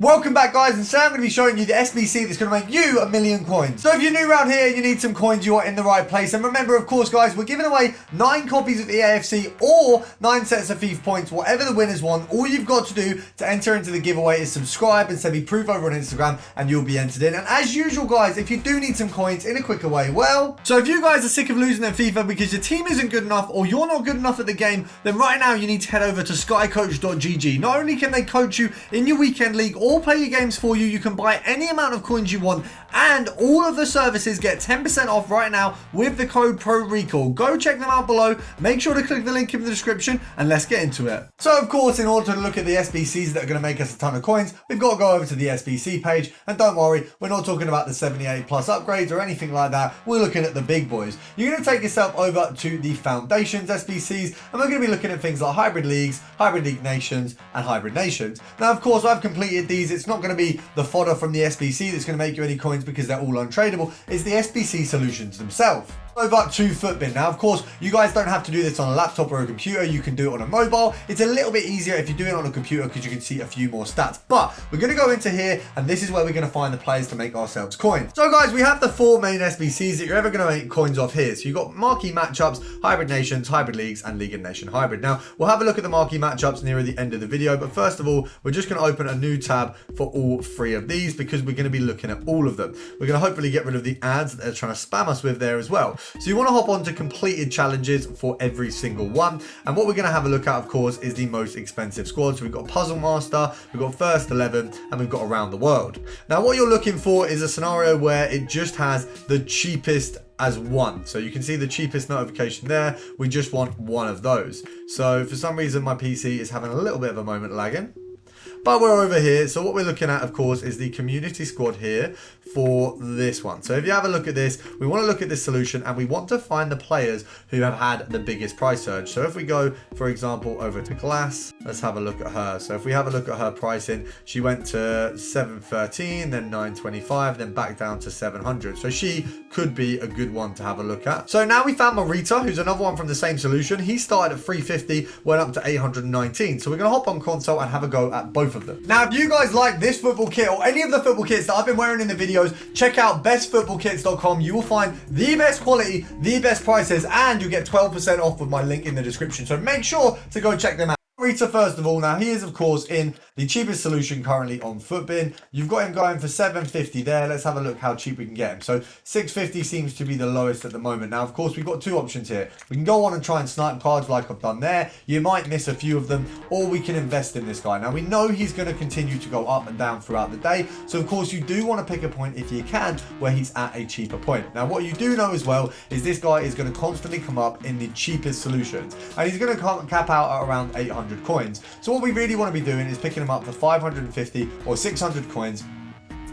Welcome back, guys, and today I'm going to be showing you the SBC that's going to make you 1,000,000 coins. So if you're new around here and you need some coins, you are in the right place. And remember, of course, guys, we're giving away 9 copies of EAFC or 9 sets of FIFA points, whatever the winners want. All you've got to do to enter into the giveaway is subscribe and send me proof over on Instagram and you'll be entered in. And as usual, guys, if you do need some coins in a quicker way, well, so if you guys are sick of losing at FIFA because your team isn't good enough or you're not good enough at the game, then right now you need to head over to skycoach.gg. Not only can they coach you in your weekend league or play your games for you can buy any amount of coins you want, and all of the services get 10% off right now with the code PRORECALL. Go check them out below, make sure to click the link in the description, and let's get into it. So of course, in order to look at the SBCs that are going to make us a ton of coins, we've got to go over to the SBC page, and don't worry, we're not talking about the 78 plus upgrades or anything like that. We're looking at the big boys. You're going to take yourself over to the Foundations SBCs, and we're going to be looking at things like Hybrid Leagues, Hybrid League Nations, and Hybrid Nations. Now of course, I've completed these. It's not going to be the fodder from the SBC that's going to make you any coins because they're all untradeable. It's the SBC solutions themselves. Over to Footbin. Now, of course, you guys don't have to do this on a laptop or a computer. You can do it on a mobile. It's a little bit easier if you do it on a computer because you can see a few more stats. But we're going to go into here, and this is where we're going to find the players to make ourselves coins. So, guys, we have the 4 main SBCs that you're ever going to make coins off here. So you've got Marquee matchups, Hybrid Nations, Hybrid Leagues, and League and Nation Hybrid. Now, we'll have a look at the Marquee matchups near the end of the video. But first of all, we're just going to open a new tab for all 3 of these because we're going to be looking at all of them. We're going to hopefully get rid of the ads that they're trying to spam us with there as well. So you want to hop on to completed challenges for every single one, and what we're going to have a look at, of course, is the most expensive squad. So we've got Puzzle Master, we've got First 11, and we've got Around the World. Now what you're looking for is a scenario where it just has the cheapest as one. So you can see the cheapest notification there. We just want one of those. So for some reason my PC is having a little bit of a moment lagging, but we're over here. So what we're looking at, of course, is the community squad here for this one. So if you have a look at this, we want to look at this solution and we want to find the players who have had the biggest price surge. So if we go, for example, over to Glass, let's have a look at her. So if we have a look at her pricing, she went to 713, then 925, then back down to 700. So she could be a good one to have a look at. So now we found Marita, who's another one from the same solution. He started at 350, went up to 819. So we're going to hop on console and have a go at both of them. Now, if you guys like this football kit or any of the football kits that I've been wearing in the videos, check out bestfootballkits.com. You will find the best quality, the best prices, and you get 12% off with my link in the description. So make sure to go check them out. Rita, first of all, now he is of course in the cheapest solution currently on Footbin. You've got him going for 750 there. Let's have a look how cheap we can get him. So 650 seems to be the lowest at the moment. Now, of course, we've got 2 options here. We can go on and try and snipe cards like I've done there. You might miss a few of them, or we can invest in this guy. Now, we know he's going to continue to go up and down throughout the day. So, of course, you do want to pick a point if you can where he's at a cheaper point. Now, what you do know as well is this guy is going to constantly come up in the cheapest solutions, and he's going to cap out at around 800 coins. So what we really want to be doing is picking them up for 550 or 600 coins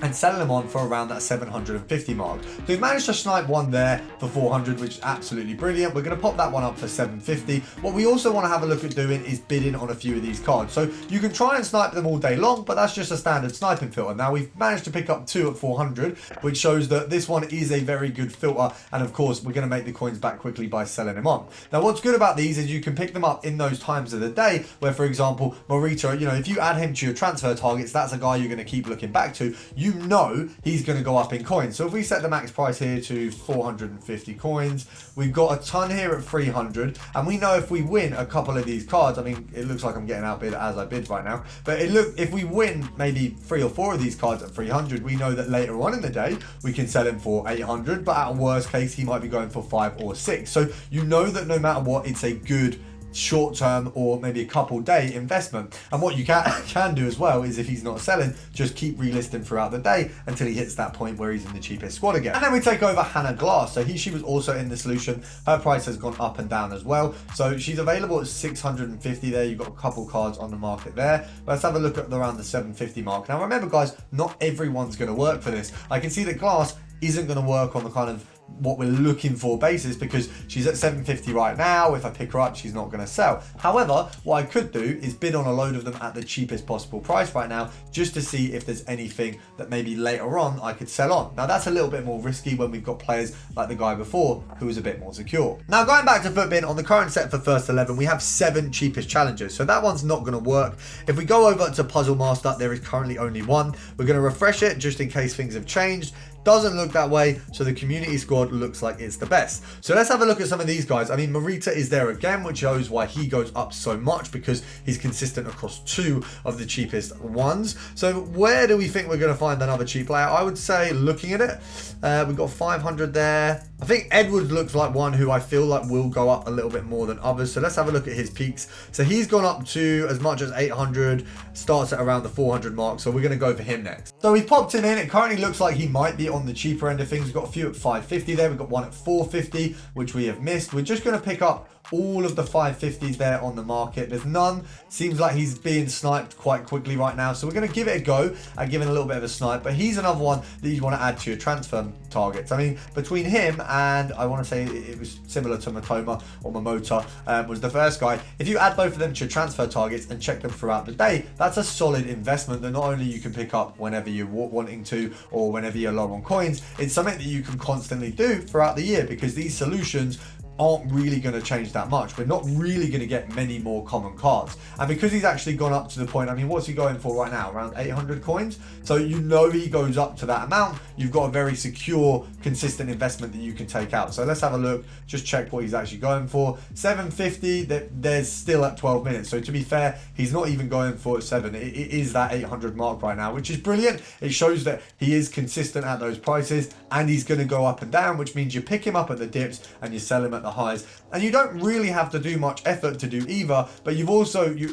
and selling them on for around that 750 mark. So we've managed to snipe one there for 400, which is absolutely brilliant. We're going to pop that one up for 750. What we also want to have a look at doing is bidding on a few of these cards. So you can try and snipe them all day long, but that's just a standard sniping filter. Now we've managed to pick up 2 at 400, which shows that this one is a very good filter. And of course, we're going to make the coins back quickly by selling them on. Now what's good about these is you can pick them up in those times of the day where, for example, Morita, you know, if you add him to your transfer targets, that's a guy you're going to keep looking back to. You know he's going to go up in coins. So if we set the max price here to 450 coins, we've got a ton here at 300, and we know if we win a couple of these cards, I mean, it looks like I'm getting outbid as I bid right now, but if we win maybe 3 or 4 of these cards at 300, we know that later on in the day we can sell him for 800, but at a worst case he might be going for 5 or 6. So you know that no matter what, it's a good short-term or maybe a couple day investment. And what you can do as well is, if he's not selling, just keep relisting throughout the day until he hits that point where he's in the cheapest squad again. And then we take over Hannah Glass. So she was also in the solution. Her price has gone up and down as well. So she's available at 650 there. You've got a couple cards on the market there. Let's have a look at around the 750 mark. Now remember, guys, not everyone's going to work for this. I can see that Glass isn't going to work on the kind of what we're looking for basis, because she's at 750 right now. If I pick her up, she's not going to sell. However, what I could do is bid on a load of them at the cheapest possible price right now, just to see if there's anything that maybe later on I could sell on. Now that's a little bit more risky when we've got players like the guy before who was a bit more secure. Now going back to FUTBIN, on the current set for first 11, we have 7 cheapest challengers, so that one's not going to work. If we go over to Puzzle Master, there is currently only one. We're going to refresh it just in case things have changed. Doesn't look that way, so the community squad looks like it's the best. So let's have a look at some of these guys. I mean, Marita is there again, which shows why he goes up so much, because he's consistent across 2 of the cheapest ones. So where do we think we're going to find another cheap player? I would say, looking at it, we've got 500 there. I think Edwards looks like one who I feel like will go up a little bit more than others. So let's have a look at his peaks. So he's gone up to as much as 800, starts at around the 400 mark. So we're going to go for him next. So we've popped him in. It currently looks like he might be on the cheaper end of things. We've got a few at 550 there. We've got one at 450, which we have missed. We're just going to pick up all of the 550s there on the market. There's none. Seems like he's being sniped quite quickly right now. So we're going to give it a go and give him a little bit of a snipe. But he's another one that you want to add to your transfer targets. I mean, between him and I want to say it was similar to Matoma or Momota was the first guy. If you add both of them to your transfer targets and check them throughout the day, that's a solid investment that not only you can pick up whenever you're wanting to or whenever you're low on coins, it's something that you can constantly do throughout the year, because these solutions aren't really going to change that much. We're not really going to get many more common cards. And because he's actually gone up to the point, I mean, what's he going for right now? Around 800 coins. So you know he goes up to that amount. You've got a very secure, consistent investment that you can take out. So let's have a look, just check what he's actually going for. 750, there's still at 12 minutes. So to be fair, he's not even going for 7. It is that 800 mark right now, which is brilliant. It shows that he is consistent at those prices, and he's going to go up and down, which means you pick him up at the dips and you sell him at the highs, and you don't really have to do much effort to do either, but you're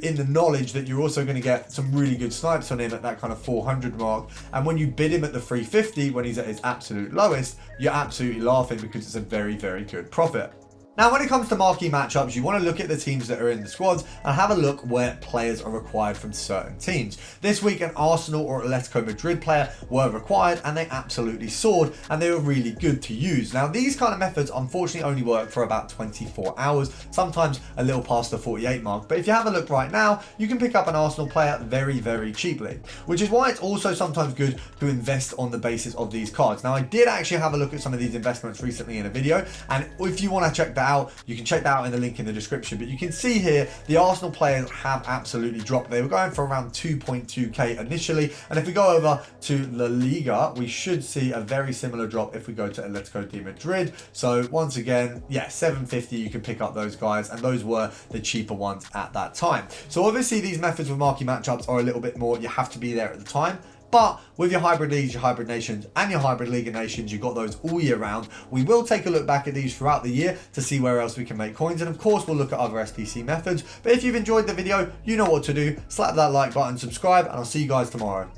in the knowledge that you're also going to get some really good snipes on him at that kind of 400 mark. And when you bid him at the 350 when he's at his absolute lowest, you're absolutely laughing, because it's a very, very good profit. Now, when it comes to marquee matchups, you want to look at the teams that are in the squads and have a look where players are required from certain teams. This week, an Arsenal or Atletico Madrid player were required, and they absolutely soared, and they were really good to use. Now, these kind of methods unfortunately only work for about 24 hours, sometimes a little past the 48 mark. But if you have a look right now, you can pick up an Arsenal player very, very cheaply, which is why it's also sometimes good to invest on the basis of these cards. Now, I did actually have a look at some of these investments recently in a video, and if you want to check that out, you can check that out in the link in the description. But you can see here the Arsenal players have absolutely dropped. They were going for around 2.2k initially, and if we go over to La Liga, we should see a very similar drop if we go to Atletico de Madrid. So once again, yeah, 750, you can pick up those guys, and those were the cheaper ones at that time. So obviously these methods with marquee matchups are a little bit more, you have to be there at the time. But with your hybrid leagues, your hybrid nations, and your hybrid League of Nations, you've got those all year round. We will take a look back at these throughout the year to see where else we can make coins. And of course, we'll look at other SBC methods. But if you've enjoyed the video, you know what to do. Slap that like button, subscribe, and I'll see you guys tomorrow.